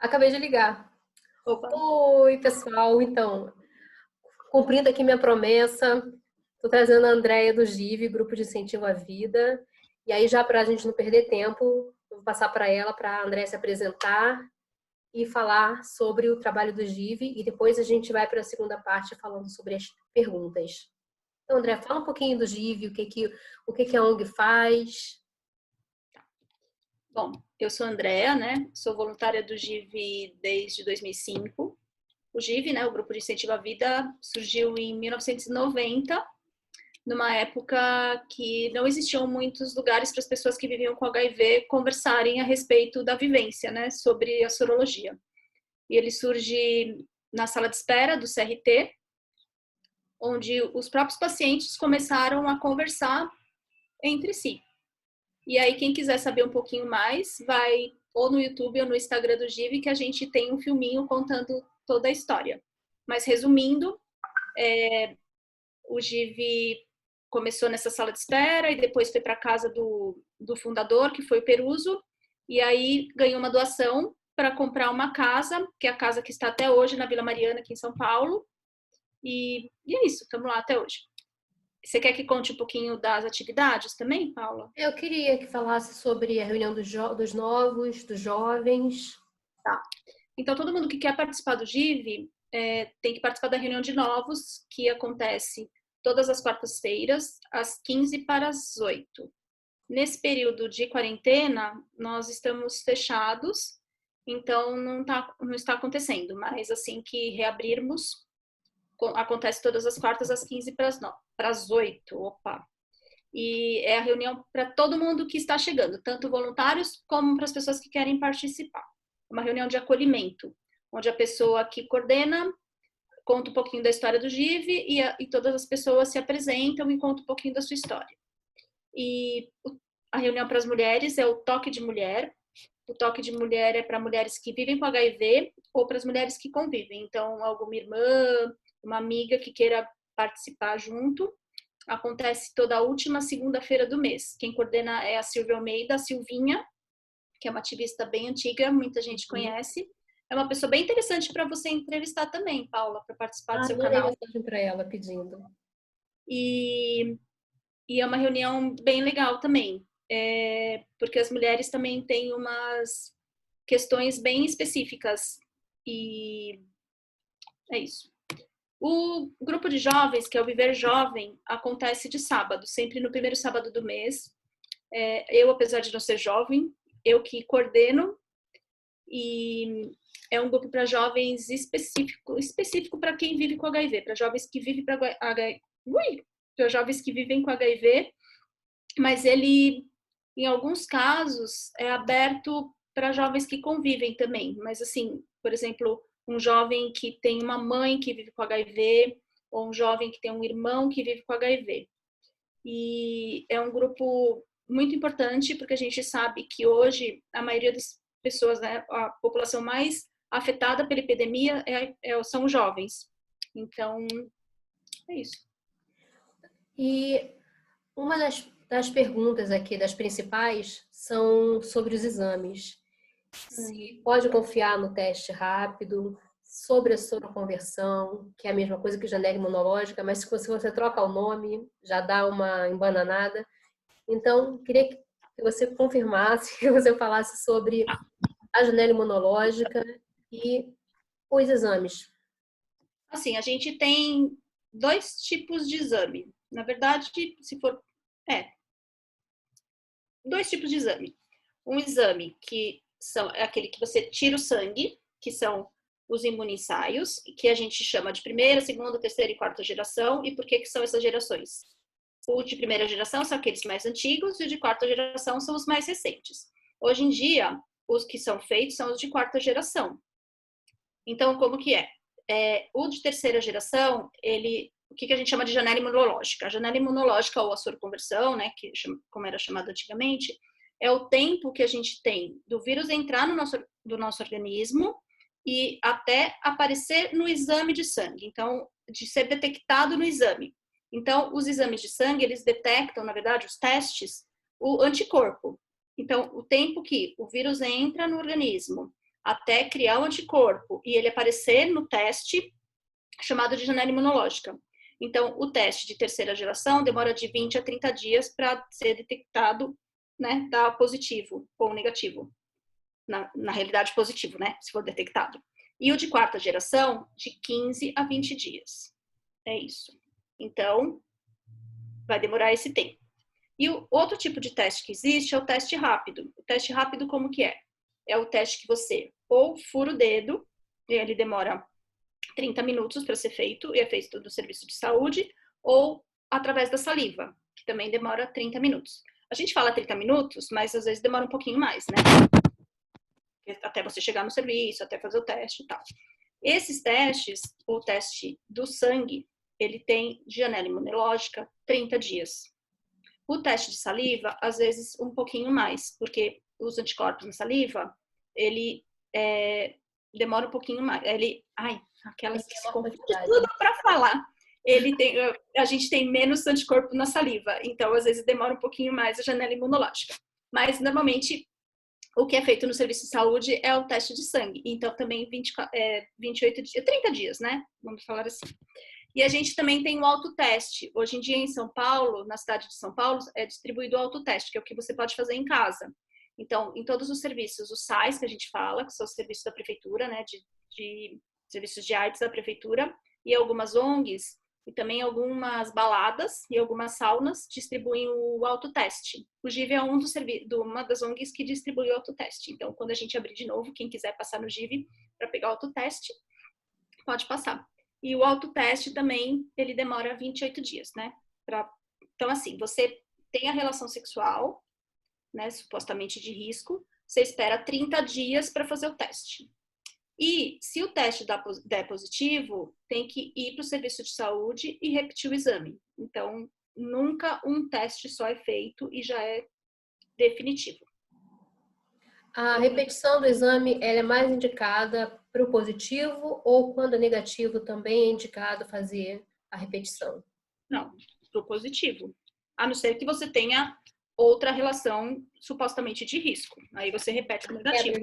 Acabei de ligar. Opa. Oi, pessoal. Então, cumprindo aqui minha promessa, estou trazendo a Andréia do GIV, Grupo de Incentivo à Vida. E aí, já para a gente não perder tempo, eu vou passar para ela, para a Andréia se apresentar e falar sobre o trabalho do GIV. E depois a gente vai para a segunda parte falando sobre as perguntas. Então, André, fala um pouquinho do GIV, o que a ONG faz. Bom, eu sou a Andréa, né? Sou voluntária do GIV desde 2005. O GIV, né, o Grupo de Incentivo à Vida, surgiu em 1990, numa época que não existiam muitos lugares para as pessoas que viviam com HIV conversarem a respeito da vivência, né, sobre a sorologia. E ele surge na sala de espera do CRT, onde os próprios pacientes começaram a conversar entre si. E aí, quem quiser saber um pouquinho mais, vai ou no YouTube ou no Instagram do GIV, que a gente tem um filminho contando toda a história. Mas, resumindo, o GIV começou nessa sala de espera e depois foi para a casa do fundador, que foi o Peruso, e aí ganhou uma doação para comprar uma casa, que é a casa que está até hoje na Vila Mariana, aqui em São Paulo. E é isso, estamos lá até hoje. Você quer que conte um pouquinho das atividades também, Paula? Eu queria que falasse sobre a reunião dos novos, dos jovens. Tá. Então, todo mundo que quer participar do GIV tem que participar da reunião de novos, que acontece todas as quartas-feiras, às 15 para as 8. Nesse período de quarentena, nós estamos fechados, então não está acontecendo, mas assim que reabrirmos, acontece todas as quartas às 15 para as 8. Opa! E é a reunião para todo mundo que está chegando, tanto voluntários como para as pessoas que querem participar. É uma reunião de acolhimento, onde a pessoa que coordena conta um pouquinho da história do GIV e todas as pessoas se apresentam e contam um pouquinho da sua história. E a reunião para as mulheres é o Toque de Mulher. O Toque de Mulher é para mulheres que vivem com HIV ou para as mulheres que convivem. Então, alguma irmã, uma amiga que queira participar junto. Acontece toda a última segunda-feira do mês. Quem coordena é a Silvia Almeida, a Silvinha, que é uma ativista bem antiga, muita gente conhece. É uma pessoa bem interessante para você entrevistar também, Paula, para participar do seu Mandei canal. mensagem para ela pedindo. E é uma reunião bem legal também, porque as mulheres também têm umas questões bem específicas. E é isso. O grupo de jovens, que é o Viver Jovem, acontece de sábado, sempre no primeiro sábado do mês. Eu, apesar de não ser jovem, eu que coordeno, e é um grupo para jovens específico para quem vive com HIV, para jovens que vivem para jovens que vivem com HIV, mas ele, em alguns casos, é aberto para jovens que convivem também. Mas assim, por exemplo, um jovem que tem uma mãe que vive com HIV, ou um jovem que tem um irmão que vive com HIV. E é um grupo muito importante, porque a gente sabe que hoje a maioria das pessoas, né, a população mais afetada pela epidemia são os jovens. Então, é isso. E uma das perguntas aqui, das principais, são sobre os exames. Se pode confiar no teste rápido, sobre a soroconversão, que é a mesma coisa que janela imunológica, mas se você troca o nome, já dá uma embananada. Então, queria que você confirmasse, que você falasse sobre a janela imunológica e os exames. Assim, a gente tem 2 tipos de exame. Na verdade, se for... 2 tipos de exame. Um exame que é aquele que você tira o sangue, que são os imunissaios, que a gente chama de primeira, segunda, terceira e quarta geração. E por que são essas gerações? O de primeira geração são aqueles mais antigos e o de quarta geração são os mais recentes. Hoje em dia, os que são feitos são os de quarta geração. Então, como que é? O de terceira geração, o que a gente chama de janela imunológica? A janela imunológica, ou a soroconversão, né, como era chamado antigamente, é o tempo que a gente tem do vírus entrar do nosso organismo e até aparecer no exame de sangue. Então, de ser detectado no exame. Então, os exames de sangue, eles detectam, na verdade, os testes, o anticorpo. Então, o tempo que o vírus entra no organismo até criar um anticorpo e ele aparecer no teste chamado de janela imunológica. Então, o teste de terceira geração demora de 20 a 30 dias para ser detectado, né, dar positivo ou negativo. Na realidade, positivo, né, se for detectado. E o de quarta geração, de 15 a 20 dias. É isso. Então, vai demorar esse tempo. E o outro tipo de teste que existe é o teste rápido. O teste rápido como que é? É o teste que você ou fura o dedo, e ele demora 30 minutos para ser feito, e é feito do serviço de saúde, ou através da saliva, que também demora 30 minutos. A gente fala 30 minutos, mas às vezes demora um pouquinho mais, né? Até você chegar no serviço, até fazer o teste e tal. Esses testes, o teste do sangue, ele tem janela imunológica 30 dias. O teste de saliva, às vezes, um pouquinho mais, porque os anticorpos na saliva, ele demora um pouquinho mais. Aquelas que se confundem tudo para falar. A gente tem menos anticorpo na saliva, então, às vezes, demora um pouquinho mais a janela imunológica. Mas, normalmente, o que é feito no serviço de saúde é o teste de sangue. Então, também 28 dias, 30 dias, né? Vamos falar assim. E a gente também tem o autoteste. Hoje em dia, em São Paulo, na cidade de São Paulo, é distribuído o autoteste, que é o que você pode fazer em casa. Então, em todos os serviços, os SAIs, que a gente fala, que são os serviços da prefeitura, né, de serviços de artes da prefeitura, e algumas ONGs, e também algumas baladas e algumas saunas distribuem o autoteste. O GIV é uma das ONGs que distribui o autoteste. Então, quando a gente abrir de novo, quem quiser passar no GIV para pegar o autoteste, pode passar. E o autoteste também, ele demora 28 dias, né? Então, assim, você tem a relação sexual, né, supostamente de risco, você espera 30 dias para fazer o teste. E se o teste der positivo, tem que ir para o serviço de saúde e repetir o exame. Então, nunca um teste só é feito e já é definitivo. A repetição do exame ela é mais indicada para o positivo ou quando é negativo também é indicado fazer a repetição? Não, para o positivo. A não ser que você tenha outra relação supostamente de risco. Aí você repete o negativo.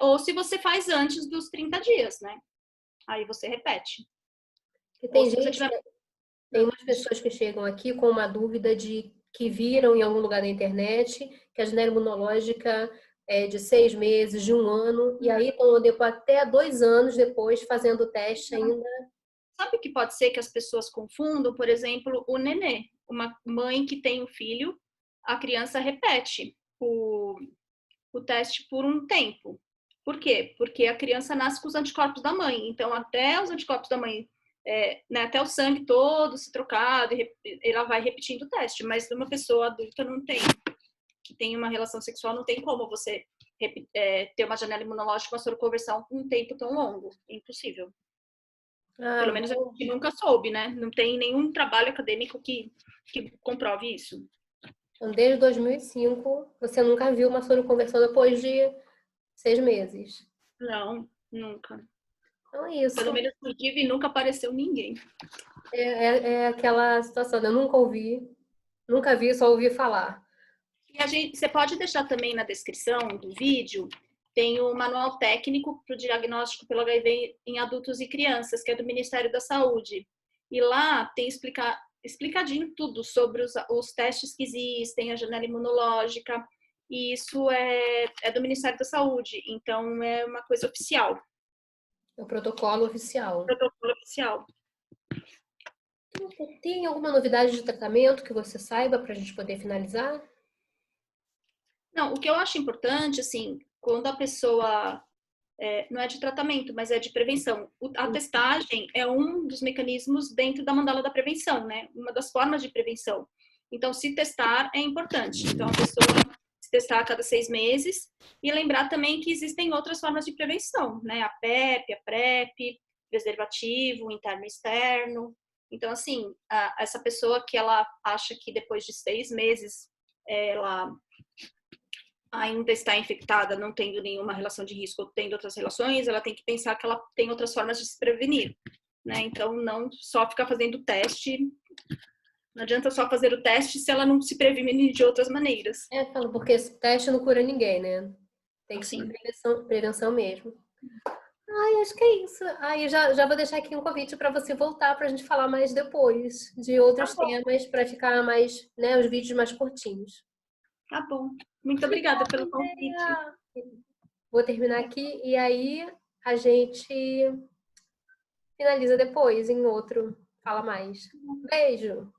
Ou se você faz antes dos 30 dias, né? Aí você repete. Tem umas pessoas que chegam aqui com uma dúvida de que viram em algum lugar da internet que a janela imunológica é de 6 meses, de 1 ano, e aí estão até 2 anos depois fazendo o teste ainda. Sabe o que pode ser que as pessoas confundam? Por exemplo, o nenê. Uma mãe que tem um filho, a criança repete o teste por um tempo. Por quê? Porque a criança nasce com os anticorpos da mãe. Então, até os anticorpos da mãe, né, até o sangue todo se trocado, ela vai repetindo o teste. Mas uma pessoa adulta não tem, que tem uma relação sexual, não tem como você ter uma janela imunológica, uma soroconversão com um tempo tão longo. É impossível. Pelo menos a gente nunca soube, né? Não tem nenhum trabalho acadêmico que comprove isso. Então, desde 2005, você nunca viu uma soroconversão depois de 6 meses? Não, nunca. Então é isso. Pelo menos no GIV nunca apareceu ninguém. É aquela situação, eu nunca vi, só ouvi falar. E você pode deixar também na descrição do vídeo, tem o manual técnico para o diagnóstico pelo HIV em adultos e crianças, que é do Ministério da Saúde. E lá tem explicadinho tudo sobre os testes que existem, a janela imunológica, e isso é do Ministério da Saúde, então é uma coisa oficial. É o protocolo oficial. Protocolo oficial. Tem alguma novidade de tratamento que você saiba para a gente poder finalizar? Não, o que eu acho importante, assim, quando a pessoa não é de tratamento, mas é de prevenção. A testagem é um dos mecanismos dentro da mandala da prevenção, né? Uma das formas de prevenção. Então, se testar é importante. Então, a pessoa se testar a cada 6 meses e lembrar também que existem outras formas de prevenção, né? A PEP, a PrEP, preservativo, interno e externo. Então, assim, essa pessoa que ela acha que depois de 6 meses ela ainda está infectada, não tendo nenhuma relação de risco ou tendo outras relações, ela tem que pensar que ela tem outras formas de se prevenir, né? Então, não só ficar fazendo teste, não adianta só fazer o teste se ela não se prevenir de outras maneiras. Porque esse teste não cura ninguém, né? Tem que ser Sim. prevenção mesmo. Ai, acho que é isso. Ai, eu já vou deixar aqui um convite para você voltar para a gente falar mais depois de Tá outros bom, temas para ficar mais, né, os vídeos mais curtinhos. tá bom. Muito obrigada pelo convite. Andrea. Vou terminar aqui e aí a gente finaliza depois em outro. Fala mais. Beijo!